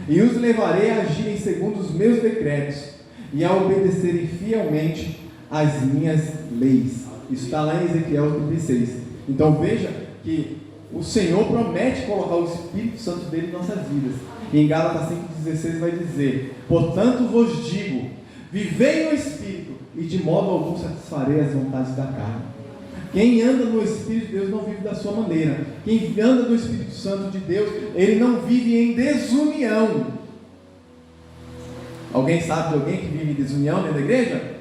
e os levarei a agirem segundo os meus decretos, e a obedecerem fielmente as minhas leis. Isso está lá em Ezequiel 36. Então veja que o Senhor promete colocar o Espírito Santo dele em nossas vidas. E em Gálatas 5,16 vai dizer: portanto vos digo, vivei no Espírito, e de modo algum satisfarei as vontades da carne. Quem anda no Espírito de Deus não vive da sua maneira. Quem anda no Espírito Santo de Deus, ele não vive em desunião. Alguém sabe de alguém que vive em desunião dentro da igreja?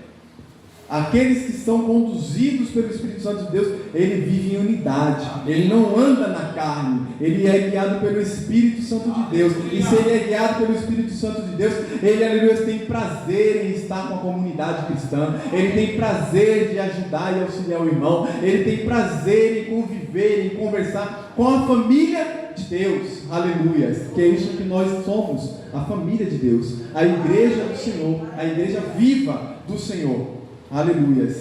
Aqueles que são conduzidos pelo Espírito Santo de Deus, ele vive em unidade, ele não anda na carne, ele é guiado pelo Espírito Santo de Deus. E se ele é guiado pelo Espírito Santo de Deus, ele, aleluia, tem prazer em estar com a comunidade cristã, ele tem prazer de ajudar e auxiliar o irmão, ele tem prazer em conviver, em conversar com a família de Deus, aleluia, que é isso que nós somos, a família de Deus, a igreja do Senhor, a igreja viva do Senhor, aleluia.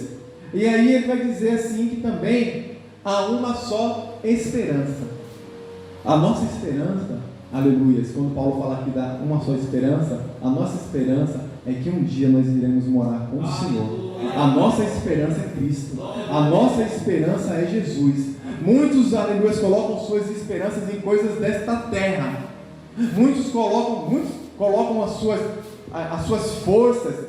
E aí ele vai dizer assim que também há uma só esperança. A nossa esperança, aleluia, quando Paulo fala que dá uma só esperança, a nossa esperança é que um dia nós iremos morar com o Senhor. A nossa esperança é Cristo, a nossa esperança é Jesus. Muitos, aleluia, colocam suas esperanças em coisas desta terra. Muitos colocam as suas forças,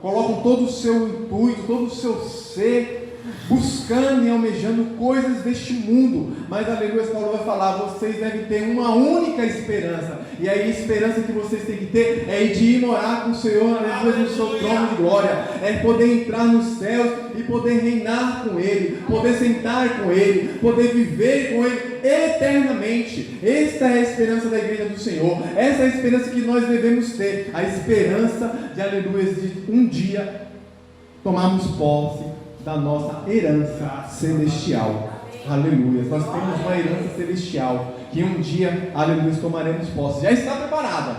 colocam todo o seu intuito, todo o seu ser, buscando e almejando coisas deste mundo. Mas, aleluia, Paulo vai falar, vocês devem ter uma única esperança. E aí a esperança que vocês têm que ter é de ir morar com o Senhor, aleluia, no seu trono de glória. É poder entrar nos céus e poder reinar com Ele, poder sentar com Ele, poder viver com Ele eternamente. Esta é a esperança da igreja do Senhor. Essa é a esperança que nós devemos ter. A esperança de, aleluia, de um dia tomarmos posse da nossa herança celestial. Aleluia. Nós temos uma herança celestial que um dia, aleluia, tomaremos posse. Já está preparada.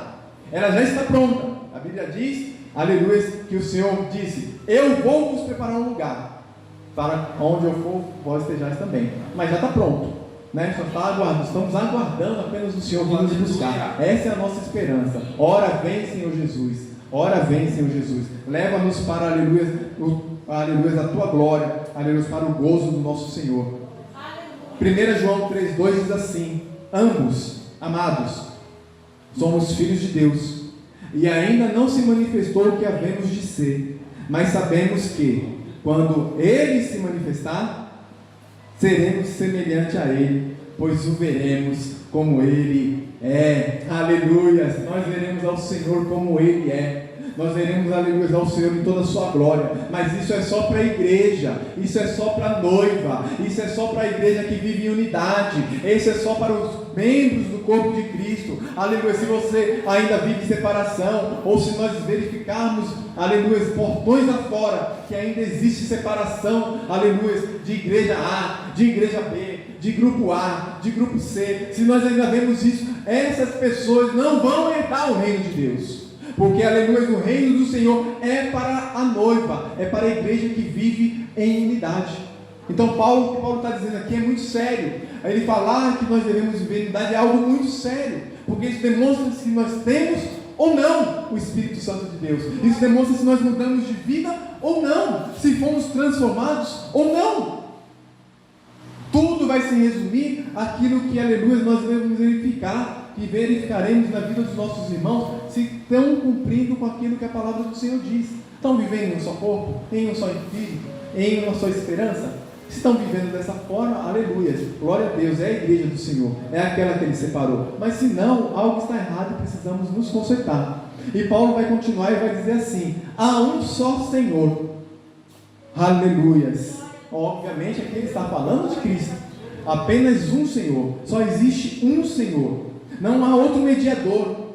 Ela já está pronta. A Bíblia diz, aleluia, que o Senhor disse: eu vou vos preparar um lugar, para onde eu for, vós estejais também. Mas já está pronto, né? Só está aguardando. Estamos aguardando apenas o Senhor vir nos buscar. Essa é a nossa esperança. Ora vem, Senhor Jesus. Ora vem, Senhor Jesus. Leva-nos para, aleluia, aleluia, a tua glória, aleluia, para o gozo do nosso Senhor. 1 João 3,2 diz assim: ambos, amados, somos filhos de Deus, e ainda não se manifestou o que havemos de ser, mas sabemos que, quando Ele se manifestar, seremos semelhante a Ele, pois o veremos como Ele é. Aleluia! Nós veremos ao Senhor como Ele é. Nós veremos, aleluia, ao Senhor em toda a sua glória. Mas isso é só para a igreja, isso é só para a noiva, isso é só para a igreja que vive em unidade, isso é só para os membros do corpo de Cristo. Aleluia. Se você ainda vive em separação, ou se nós verificarmos, aleluia, portões afora, que ainda existe separação, aleluia, de igreja A, de igreja B, de grupo A, de grupo C, se nós ainda vemos isso, essas pessoas não vão entrar no reino de Deus. Porque, aleluia, o reino do Senhor é para a noiva, é para a igreja que vive em unidade. Então, o que Paulo está dizendo aqui é muito sério. Ele falar que nós devemos viver em unidade é algo muito sério, porque isso demonstra se nós temos ou não o Espírito Santo de Deus. Isso demonstra se nós mudamos de vida ou não, se fomos transformados ou não. Tudo vai se resumir àquilo que, aleluia, nós devemos verificar. E verificaremos na vida dos nossos irmãos se estão cumprindo com aquilo que a palavra do Senhor diz. Estão vivendo em um só corpo, em um só espírito, em uma só esperança? Se estão vivendo dessa forma, aleluia, glória a Deus, é a igreja do Senhor, é aquela que Ele separou. Mas se não, algo está errado e precisamos nos consertar. E Paulo vai continuar e vai dizer assim: há um só Senhor. Aleluias. Obviamente aqui ele está falando de Cristo. Apenas um Senhor. Só existe um Senhor. Não há outro mediador,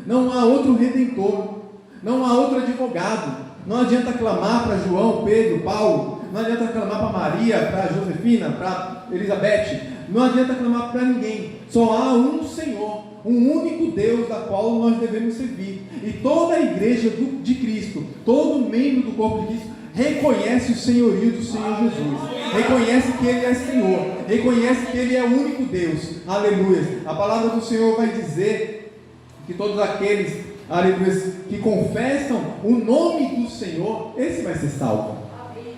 não há outro redentor, não há outro advogado. Não adianta clamar para João, Pedro, Paulo, não adianta clamar para Maria, para Josefina, para Elizabeth, não adianta clamar para ninguém. Só há um Senhor, um único Deus da qual nós devemos servir. E toda a igreja de Cristo, todo membro do corpo de Cristo, reconhece o senhorio do Senhor Jesus, reconhece que Ele é Senhor, reconhece que Ele é o único Deus. Aleluia. A palavra do Senhor vai dizer que todos aqueles, aleluia, que confessam o nome do Senhor, esse vai ser salvo.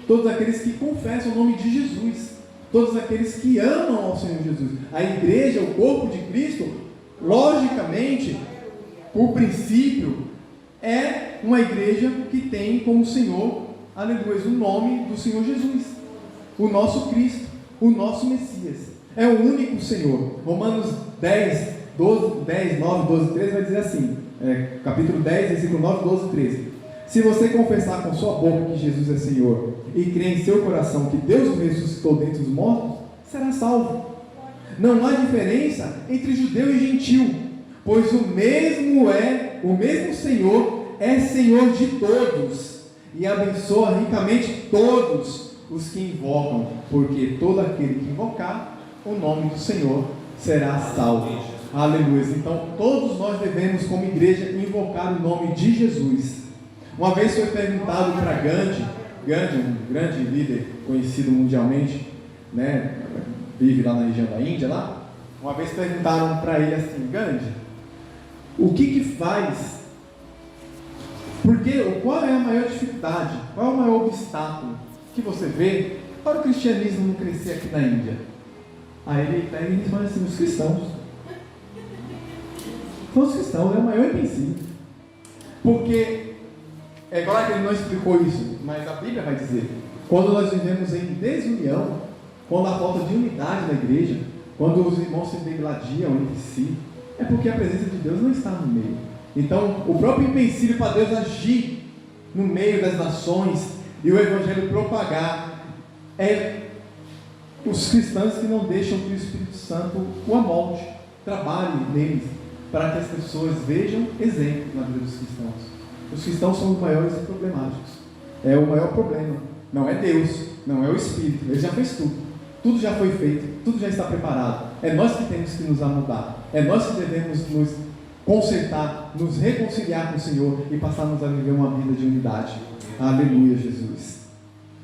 Todos aqueles que confessam o nome de Jesus, todos aqueles que amam ao Senhor Jesus. A igreja, o corpo de Cristo, logicamente, por princípio, é uma igreja que tem como Senhor, aleluia, o nome do Senhor Jesus, o nosso Cristo, o nosso Messias. É o único Senhor. Romanos 10, 9, 12, 13 vai dizer assim, capítulo 10, versículo 9, 12, 13. Se você confessar com sua boca que Jesus é Senhor e crer em seu coração que Deus o ressuscitou dentre os mortos, será salvo. Não há diferença entre judeu e gentil, pois o mesmo Senhor é Senhor de todos e abençoa ricamente todos os que invocam, porque todo aquele que invocar o nome do Senhor será salvo. Aleluia. Então, todos nós devemos, como igreja, invocar o nome de Jesus. Uma vez foi perguntado para Gandhi, um grande líder conhecido mundialmente, né, vive lá na região da Índia, lá. Uma vez perguntaram para ele assim: Gandhi, o que faz? Qual é a maior dificuldade? Qual é o maior obstáculo que você vê para o cristianismo não crescer aqui na Índia? Aí ele pega e responde assim: os cristãos. São os cristãos, é o maior empecilho. Porque, é claro que ele não explicou isso, mas a Bíblia vai dizer: quando nós vivemos em desunião, quando há falta de unidade na igreja, quando os irmãos se degladiam entre si, é porque a presença de Deus não está no meio. Então, o próprio empecilho para Deus agir no meio das nações e o Evangelho propagar é os cristãos que não deixam que o Espírito Santo o amolde, trabalhe neles, para que as pessoas vejam exemplos na vida dos cristãos. Os cristãos são os maiores e problemáticos. É o maior problema. Não é Deus, não é o Espírito. Ele já fez tudo. Tudo já foi feito, tudo já está preparado. É nós que temos que nos amodar. É nós que devemos nos consertar, nos reconciliar com o Senhor e passarmos a viver uma vida de unidade. Aleluia, Jesus.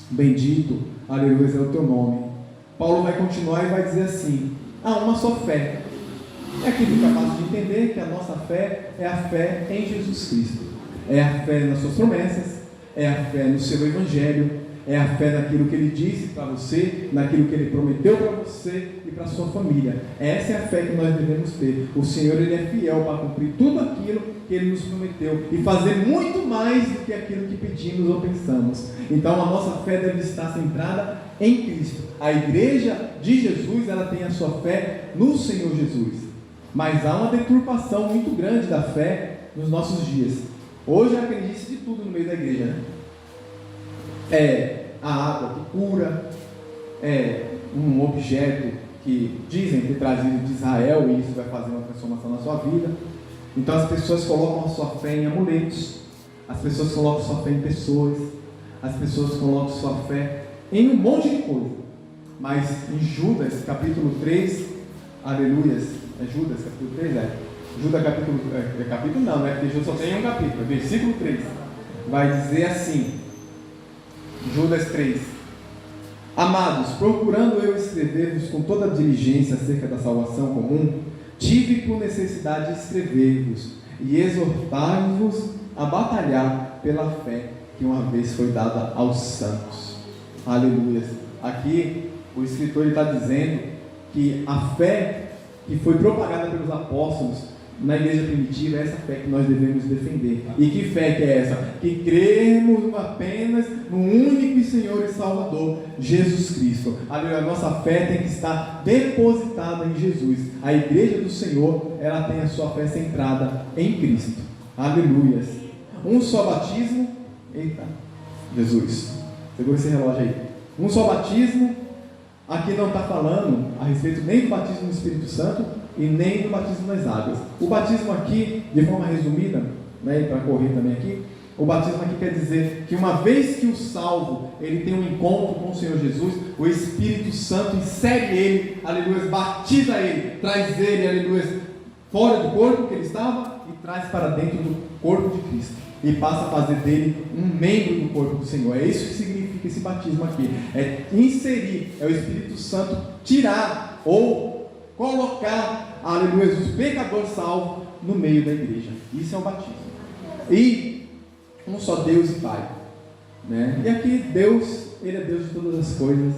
Bendito, aleluia, é o teu nome. Paulo vai continuar e vai dizer assim: há uma só fé. É aquele capaz de entender que a nossa fé é a fé em Jesus Cristo. É a fé nas suas promessas, é a fé no seu Evangelho, é a fé naquilo que Ele disse para você, naquilo que Ele prometeu para você e para a sua família. Essa é a fé que nós devemos ter. O Senhor, Ele é fiel para cumprir tudo aquilo que Ele nos prometeu e fazer muito mais do que aquilo que pedimos ou pensamos. Então a nossa fé deve estar centrada em Cristo. A igreja de Jesus, ela tem a sua fé no Senhor Jesus. Mas há uma deturpação muito grande da fé nos nossos dias. Hoje acredita-se de tudo no meio da igreja, né? É a água que cura, é um objeto que dizem ter trazido de Israel e isso vai fazer uma transformação na sua vida. Então as pessoas colocam a sua fé em amuletos, as pessoas colocam a sua fé em pessoas, as pessoas colocam a sua fé em um monte de coisa. Mas em Judas capítulo 3, aleluias, é Judas capítulo 3, Judas capítulo não, porque Judas só tem um capítulo, versículo 3, vai dizer assim, Judas 3: amados, procurando eu escrever-vos com toda a diligência acerca da salvação comum, tive por necessidade de escrever-vos e exortar-vos a batalhar pela fé que uma vez foi dada aos santos. Aleluia. Aqui o escritor está dizendo que a fé que foi propagada pelos apóstolos na igreja primitiva é essa fé que nós devemos defender. E que fé que é essa? Que cremos apenas no único Senhor e Salvador, Jesus Cristo. Aleluia. A nossa fé tem que estar depositada em Jesus. A igreja do Senhor, ela tem a sua fé centrada em Cristo. Aleluia. Um só batismo. Eita, Jesus, segura esse relógio aí. Um só batismo. Aqui não está falando a respeito nem do batismo no Espírito Santo e nem do batismo nas águas. O batismo aqui, de forma resumida, né, para correr também aqui, o batismo aqui quer dizer que uma vez que o salvo ele tem um encontro com o Senhor Jesus, o Espírito Santo insere ele, aleluia, batiza ele, traz ele, aleluia, fora do corpo que ele estava e traz para dentro do corpo de Cristo. E passa a fazer dele um membro do corpo do Senhor. É isso que significa esse batismo aqui. É inserir, é o Espírito Santo tirar ou colocar, aleluia, os pecadores salvos no meio da igreja. Isso é o batismo. E um só Deus e Pai, né? E aqui Deus, Ele é Deus de todas as coisas.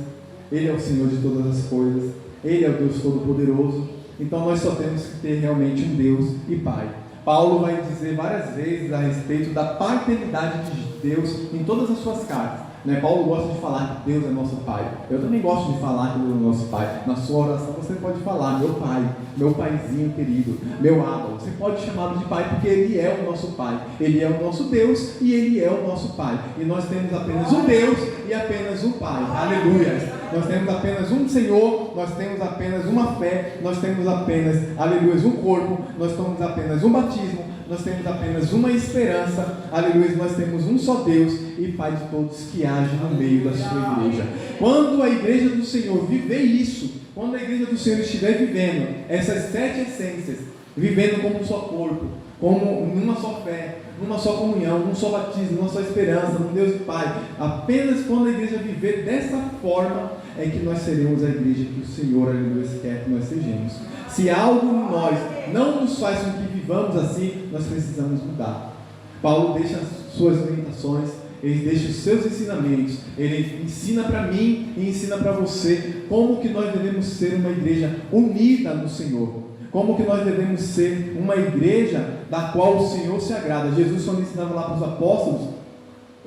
Ele é o Senhor de todas as coisas. Ele é o Deus Todo-Poderoso. Então nós só temos que ter realmente um Deus e Pai. Paulo vai dizer várias vezes a respeito da paternidade de Deus em todas as suas cartas. Né? Paulo gosta de falar que Deus é nosso Pai. Eu também gosto de falar que Deus é nosso Pai. Na sua oração você pode falar: meu Pai, meu Paizinho querido, meu Abba. Você pode chamá-lo de Pai porque Ele é o nosso Pai. Ele é o nosso Deus e Ele é o nosso Pai. E nós temos apenas um Deus e apenas um Pai. Aleluia. Nós temos apenas um Senhor, nós temos apenas uma fé, nós temos apenas, aleluia, um corpo, nós temos apenas um batismo, nós temos apenas uma esperança, aleluia, nós temos um só Deus e Pai de todos que age no meio da sua igreja. Quando a igreja do Senhor viver isso, quando a igreja do Senhor estiver vivendo essas 7 essências, vivendo como um só corpo, como numa só fé, numa só comunhão, num só batismo, numa só esperança, num Deus e Pai, apenas quando a igreja viver dessa forma, é que nós seremos a igreja que o Senhor, aleluia, quer que nós sejamos. Se algo em nós não nos faz com que vivamos assim, nós precisamos mudar. Paulo deixa as suas orientações, ele deixa os seus ensinamentos, ele ensina para mim e ensina para você como que nós devemos ser uma igreja unida no Senhor, como que nós devemos ser uma igreja da qual o Senhor se agrada. Jesus, quando ensinava lá para os apóstolos,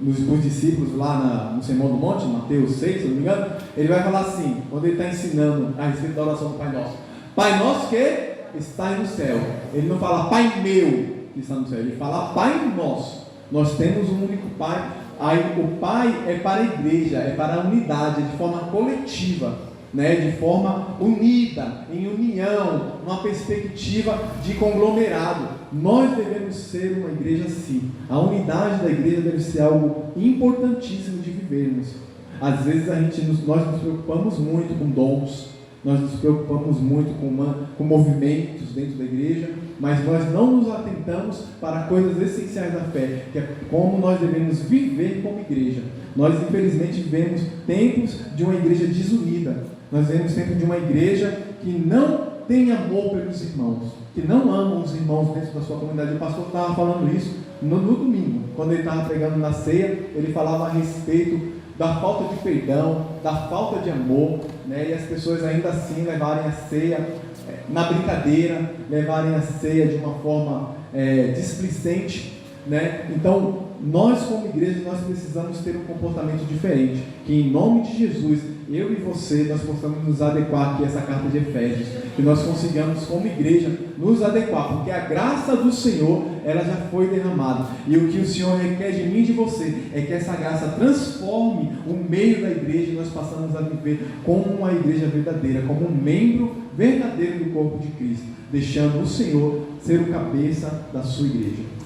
os discípulos lá no Sermão do Monte, Mateus 6, se não me engano, ele vai falar assim, quando ele está ensinando a respeito da oração do Pai Nosso: Pai Nosso que está no céu. Ele não fala Pai meu que está no céu, ele fala Pai Nosso. Nós temos um único Pai. Aí o Pai é para a igreja, é para a unidade, é de forma coletiva, né? De forma unida, em união, numa perspectiva de conglomerado. Nós devemos ser uma igreja assim. A unidade da igreja deve ser algo importantíssimo de vivermos. Às vezes nós nos preocupamos muito com dons, nós nos preocupamos muito com movimentos dentro da igreja, mas nós não nos atentamos para coisas essenciais da fé, que é como nós devemos viver como igreja. Nós infelizmente vivemos tempos de uma igreja desunida, nós vivemos tempos de uma igreja que não tem amor pelos irmãos, que não ama os irmãos dentro da sua comunidade. O pastor estava falando isso no domingo, quando ele estava pregando na ceia, ele falava a respeito da falta de perdão, da falta de amor, né? E as pessoas ainda assim levarem a ceia na brincadeira, levarem a ceia de uma forma displicente, né? Então, nós como igreja, nós precisamos ter um comportamento diferente, que em nome de Jesus, eu e você, nós possamos nos adequar aqui a essa carta de Efésios, que nós consigamos como igreja nos adequar, porque a graça do Senhor, ela já foi derramada, e o que o Senhor requer de mim e de você, é que essa graça transforme o meio da igreja, e nós passamos a viver como uma igreja verdadeira, como um membro verdadeiro do corpo de Cristo, deixando o Senhor ser o cabeça da sua igreja.